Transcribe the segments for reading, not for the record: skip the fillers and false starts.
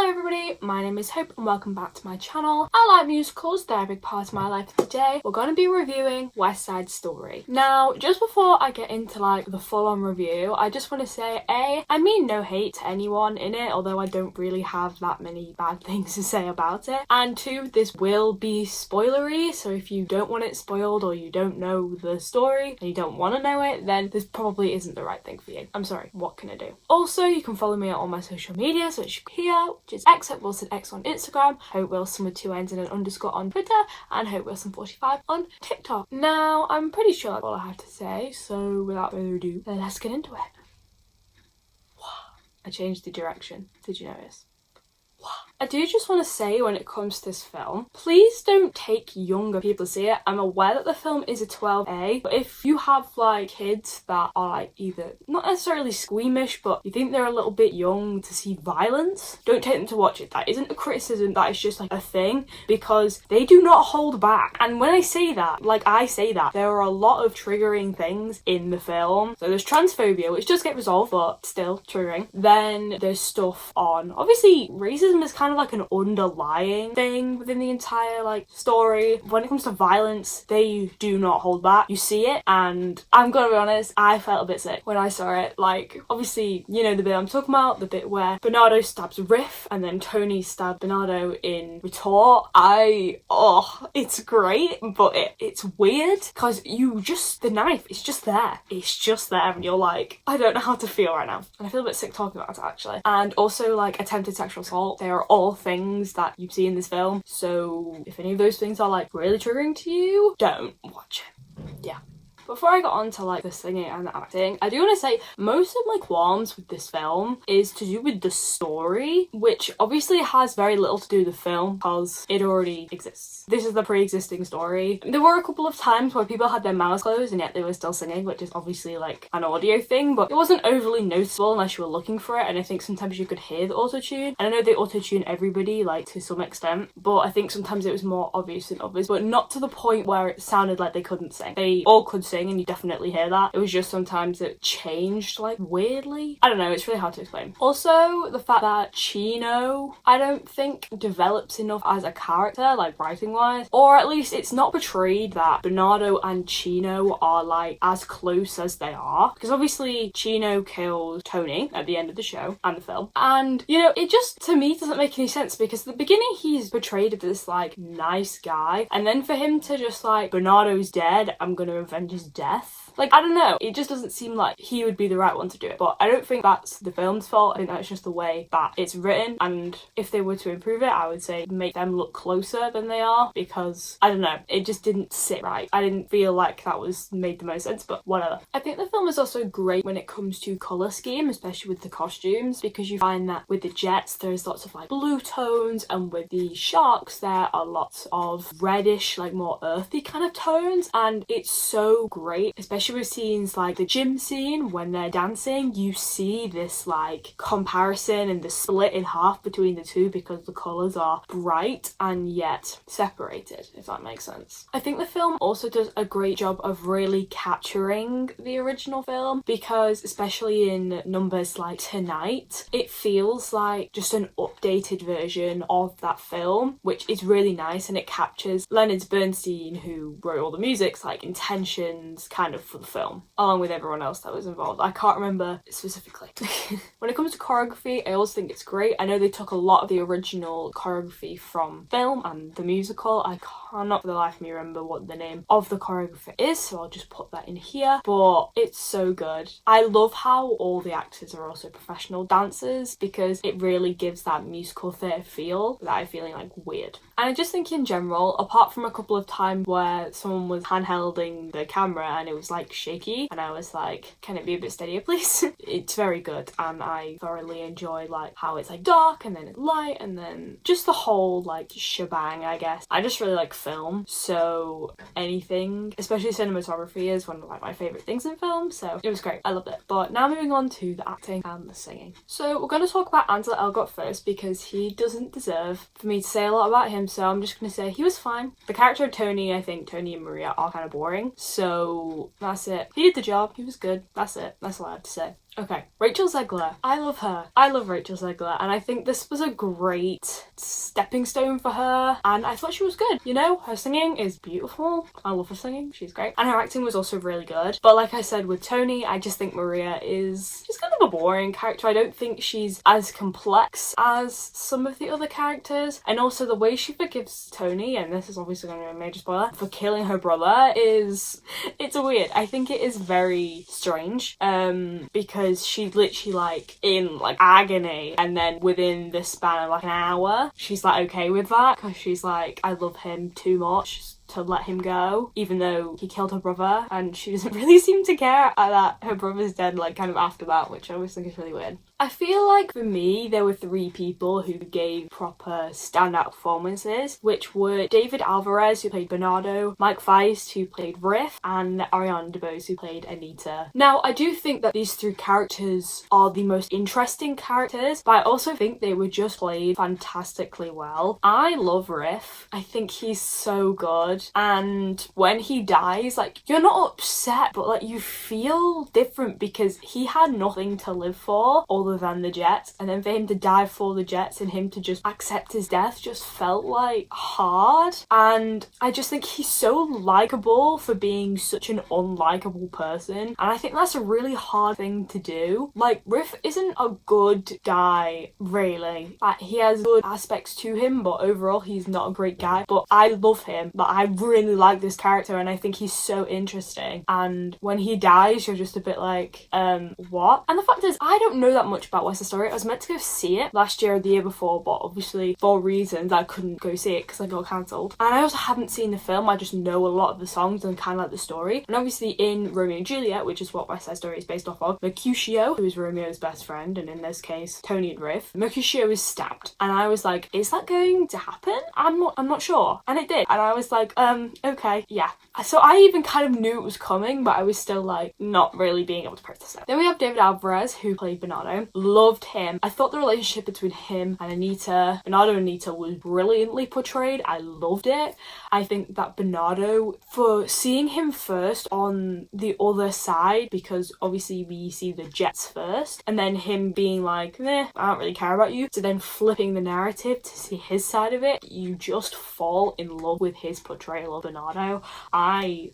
Hello everybody, my name is Hope and welcome back to my channel. I like musicals, they're a big part of my life. Today we're going to be reviewing West Side Story. Now, just before I get into the full-on review, I just want to say, I mean no hate to anyone in it, although I don't really have that many bad things to say about it. And two, this will be spoilery, so if you don't want it spoiled or you don't know the story and you don't want to know it, then this probably isn't the right thing for you. I'm sorry, what can I do? Also, you can follow me on all my social media, so it's here, which is @WilsonX on Instagram, Hope Wilson with 2 N's and an underscore on Twitter, and Hope Wilson45 on TikTok. Now, I'm pretty sure that's all I have to say, so without further ado, let's get into it. I changed the direction. Did you notice? I do just want to say, when it comes to this film, please don't take younger people to see it. I'm aware that the film is a 12A, but if you have kids that are either not necessarily squeamish, but you think they're a little bit young to see violence, don't take them to watch it. That isn't a criticism, that is just a thing, because they do not hold back. And when I say that, there are a lot of triggering things in the film. So there's transphobia, which does get resolved, but still triggering. Then there's stuff on, obviously, racism is kind of an underlying thing within the entire story. When it comes to violence, they do not hold back. You see it, and I'm gonna be honest, I felt a bit sick when I saw it. Obviously, you know the bit I'm talking about, the bit where Bernardo stabs Riff and then Tony stabs Bernardo in retort. It's great, but it's weird because the knife is just there. It's just there, and you're I don't know how to feel right now. And I feel a bit sick talking about it, actually. And also, attempted sexual assault. They are all things that you see in this film, so if any of those things are really triggering to you, don't watch it. Yeah. Before I got on to the singing and the acting, I do want to say most of my qualms with this film is to do with the story, which obviously has very little to do with the film because it already exists. This is the pre-existing story. There were a couple of times where people had their mouths closed and yet they were still singing, which is obviously an audio thing, but it wasn't overly noticeable unless you were looking for it, and I think sometimes you could hear the auto-tune. And I know they auto-tune everybody to some extent, but I think sometimes it was more obvious than others, but not to the point where it sounded like they couldn't sing. They all could sing, and you definitely hear that. It was just sometimes it changed weirdly. I don't know, it's really hard to explain. Also, the fact that Chino, I don't think develops enough as a character, writing wise, or at least it's not portrayed that Bernardo and Chino are as close as they are, because obviously Chino kills Tony at the end of the show and the film, and it just to me doesn't make any sense, because at the beginning he's portrayed as this nice guy, and then for him to just Bernardo's dead, I'm gonna avenge his death. I don't know, it just doesn't seem like he would be the right one to do it. But I don't think that's the film's fault. I think that's just the way that it's written, and if they were to improve it, I would say make them look closer than they are, because I don't know, it just didn't sit right. I didn't feel like that made the most sense, but whatever. I think the film is also great when it comes to colour scheme, especially with the costumes, because you find that with the jets there's lots of blue tones, and with the sharks there are lots of reddish, more earthy kind of tones, and it's so great, especially with scenes the gym scene when they're dancing. You see this comparison and the split in half between the two, because the colours are bright and yet separated, if that makes sense. I think the film also does a great job of really capturing the original film, because especially in numbers like Tonight, it feels like just an updated version of that film, which is really nice, and it captures Leonard Bernstein, who wrote all the music's intentions kind of for the film, along with everyone else that was involved. I can't remember specifically. When it comes to choreography, I also think it's great. I know they took a lot of the original choreography from film and the musical. I cannot for the life of me remember what the name of the choreographer is, so I'll just put that in here, but it's so good. I love how all the actors are also professional dancers, because it really gives that musical theatre feel that I'm feeling weird. And I just think in general, apart from a couple of times where someone was handholding the camera and it was shaky, and I was can it be a bit steadier please? It's very good, and I thoroughly enjoy how it's dark and then it's light, and then just the whole shebang, I guess. I just really like film, so anything, especially cinematography, is one of my favourite things in film, so it was great. I loved it. But now moving on to the acting and the singing. So we're going to talk about Ansel Elgort first, because he doesn't deserve for me to say a lot about him, so I'm just going to say he was fine. The character of Tony, I think Tony and Maria are kind of boring, so that's it. He did the job, he was good. That's it. That's all I have to say. Okay, Rachel Zegler. I love her. I love Rachel Zegler, and I think this was a great stepping stone for her, and I thought she was good. You know, her singing is beautiful. I love her singing. She's great. And her acting was also really good. But like I said with Tony, I just think Maria is just kind of a boring character. I don't think she's as complex as some of the other characters. And also the way she forgives Tony, and this is obviously going to be a major spoiler, for killing her brother it's weird. I think it is very strange, because she's literally like in like agony, and then within the span of like an hour she's like okay with that, because she's like, I love him too much to let him go, even though he killed her brother, and she doesn't really seem to care that her brother's dead like kind of after that, which I always think is really weird. I feel like for me there were 3 people who gave proper standout performances, which were David Alvarez, who played Bernardo, Mike Feist, who played Riff, and Ariana DeBose, who played Anita. Now I do think that these 3 characters are the most interesting characters, but I also think they were just played fantastically well. I love Riff. I think he's so good, and when he dies, like, you're not upset, but like you feel different because he had nothing to live for other than the Jets, and then for him to die for the Jets and him to just accept his death just felt like hard. And I just think he's so likable for being such an unlikable person, and I think that's a really hard thing to do. Like, Riff isn't a good guy really. He has good aspects to him, but overall he's not a great guy. But I love him. Like, I really like this character, and I think he's so interesting, and when he dies you're just a bit like what? And the fact is, I don't know that much about West Side Story. I was meant to go see it last year or the year before, but obviously for reasons I couldn't go see it because I got cancelled. And I also haven't seen the film. I just know a lot of the songs and kind of like the story. And obviously in Romeo and Juliet, which is what West Side Story is based off of, Mercutio, who is Romeo's best friend, and in this case Tony and Riff, Mercutio is stabbed, and I was like, is that going to happen? I'm not sure. And it did, and I was like, okay, yeah. So I even kind of knew it was coming, but I was still like not really being able to process it. Then we have David Alvarez, who played Bernardo. Loved him. I thought the relationship between him and Anita, Bernardo and Anita, was brilliantly portrayed. I loved it. I think that Bernardo, for seeing him first on the other side, because obviously we see the Jets first, and then him being like, I don't really care about you, to then flipping the narrative to see his side of it, you just fall in love with his portrayal of Bernardo.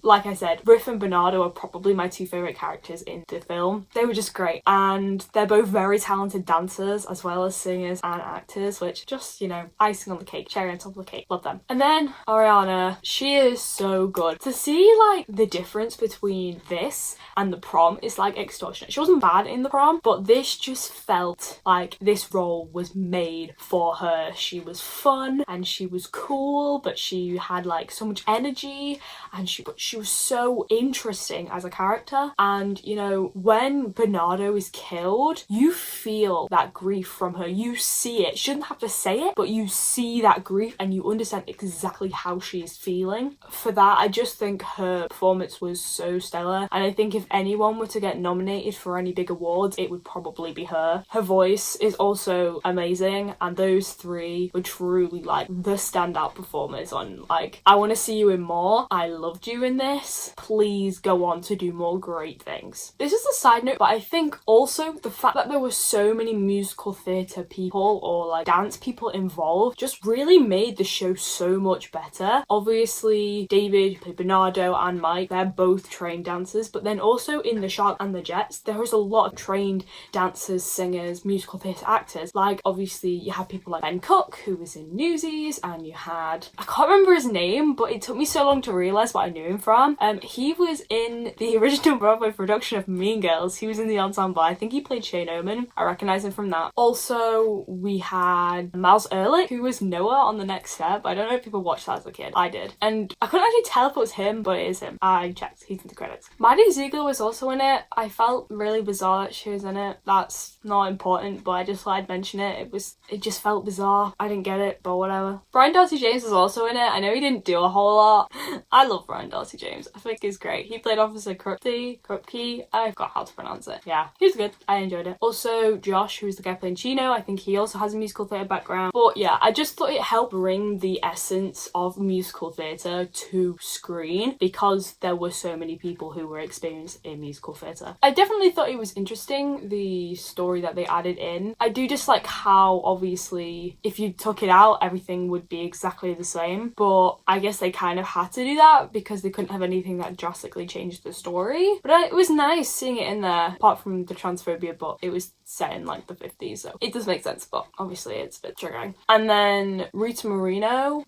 Like I said, Riff and Bernardo are probably my 2 favourite characters in the film. They were just great, and they're both very talented dancers as well as singers and actors, which just, you know, icing on the cake, cherry on top of the cake. Love them. And then Ariana, she is so good. To see like the difference between this and the prom is like extortionate. She wasn't bad in the prom, but this just felt like this role was made for her. She was fun and she was cool, but she had like so much energy, and she was so interesting as a character. And you know, when Bernardo is killed, you feel that grief from her. You see it. She shouldn't have to say it, but you see that grief and you understand exactly how she's feeling. For that, I just think her performance was so stellar, and I think if anyone were to get nominated for any big awards, it would probably be her. Her voice is also amazing, and those 3 were truly like the standout performers on like, I want to see you in more. I loved you in this. Please go on to do more great things. This is a side note, but I think also the fact that there were so many musical theatre people or like dance people involved just really made the show so much better. Obviously David, who played Bernardo, and Mike, they're both trained dancers, but then also in The Shark and the Jets there was a lot of trained dancers, singers, musical theatre actors. Like obviously you had people like Ben Cook, who was in Newsies, and you had, I can't remember his name, but it took me so long to realise what I knew him from. He was in the original Broadway production of Mean Girls. He was in the ensemble. I think he played Shane Oman. I recognise him from that. Also, we had Miles Ehrlich, who was Noah on The Next Step. I don't know if people watched that as a kid. I did. And I couldn't actually tell if it was him, but it is him. I checked. He's in the credits. Maddie Ziegler was also in it. I felt really bizarre that she was in it. That's not important, but I just thought I'd mention it. It just felt bizarre. I didn't get it, but whatever. Brian Darcy James was also in it. I know he didn't do a whole lot. I love love Ryan Darcy James. I think he's great. He played Officer Krupke. I forgot how to pronounce it. Yeah, he was good. I enjoyed it. Also, Josh, who's the guy playing Chino, I think he also has a musical theatre background. But yeah, I just thought it helped bring the essence of musical theatre to screen because there were so many people who were experienced in musical theatre. I definitely thought it was interesting, the story that they added in. I do dislike how, obviously, if you took it out, everything would be exactly the same. But I guess they kind of had to do that because they couldn't have anything that drastically changed the story. But it was nice seeing it in there, apart from the transphobia, but it was set in like the 50s, so it does make sense, but obviously it's a bit triggering. And then Rita Moreno,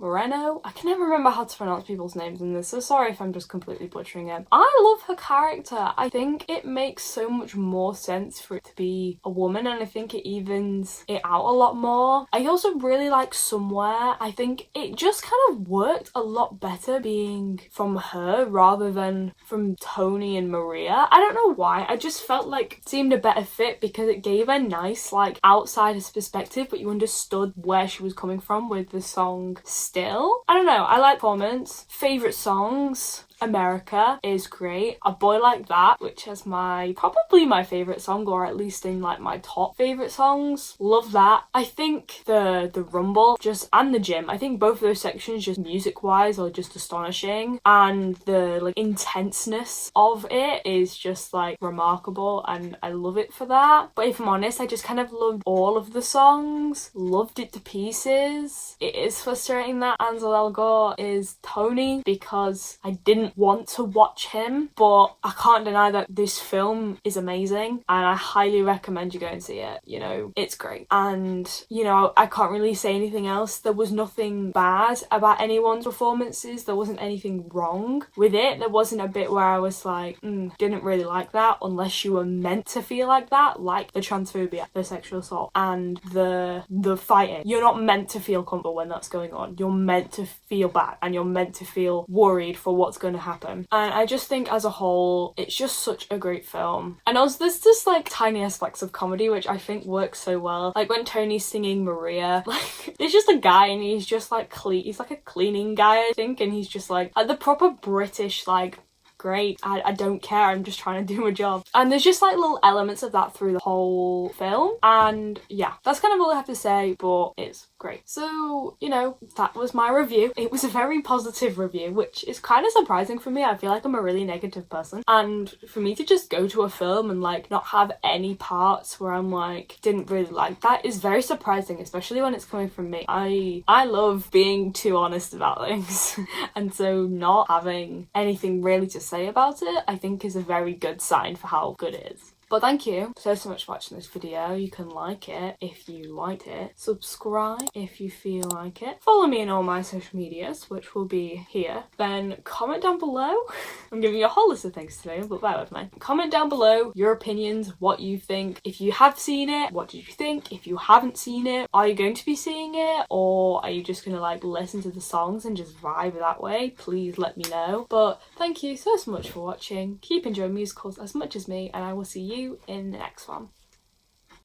I can never remember how to pronounce people's names in this, so sorry if I'm just completely butchering it. I love her character. I think it makes so much more sense for it to be a woman, and I think it evens it out a lot more. I also really like Somewhere. I think it just kind of worked a lot better being from her rather than from Tony and Maria. I don't know why, I just felt like it seemed a better fit because it gave a nice like outsider's perspective, but you understood where she was coming from with the song Still. I don't know, I like performance. Favourite songs, America is great. A Boy Like That, which is probably my favourite song, or at least in like my top favourite songs. Love that. I think the Rumble and the Gym, I think both of those sections just music wise are just astonishing, and the like intenseness of it is just like remarkable, and I love it for that. But if I'm honest, I just kind of loved all of the songs, loved it to pieces. It is frustrating that Ansel Elgort is Tony because I didn't want to watch him, but I can't deny that this film is amazing and I highly recommend you go and see it. You know, it's great. And, you know, I can't really say anything else. There was nothing bad about anyone's performances. There wasn't anything wrong with it. There wasn't a bit where I was like, didn't really like that, unless you were meant to feel like that, like the transphobia, the sexual assault, and the fighting. You're not meant to feel comfortable when that's going on. You're meant to feel bad and you're meant to feel worried for what's going to happen. And I just think as a whole, it's just such a great film. And also there's just like tiny aspects of comedy which I think works so well. Like when Tony's singing Maria, like there's just a guy and he's just like he's like a cleaning guy, I think, and he's just like the proper British like, great, I don't care, I'm just trying to do my job. And there's just like little elements of that through the whole film, and yeah, that's kind of all I have to say, but it's great. So, you know, that was my review. It was a very positive review, which is kind of surprising for me. I feel like I'm a really negative person, and for me to just go to a film and like not have any parts where I'm like, didn't really like that, is very surprising, especially when it's coming from me. I love being too honest about things and so not having anything really to say about it, I think, is a very good sign for how good it is. But thank you so much for watching this video. You can like it if you liked it. Subscribe if you feel like it. Follow me in all my social medias, which will be here. Then comment down below. I'm giving you a whole list of things today, but bear with me. Comment down below your opinions, what you think. If you have seen it, what did you think? If you haven't seen it, are you going to be seeing it? Or are you just going to like listen to the songs and just vibe that way? Please let me know. But thank you so much for watching. Keep enjoying musicals as much as me, and I will see you in the next one.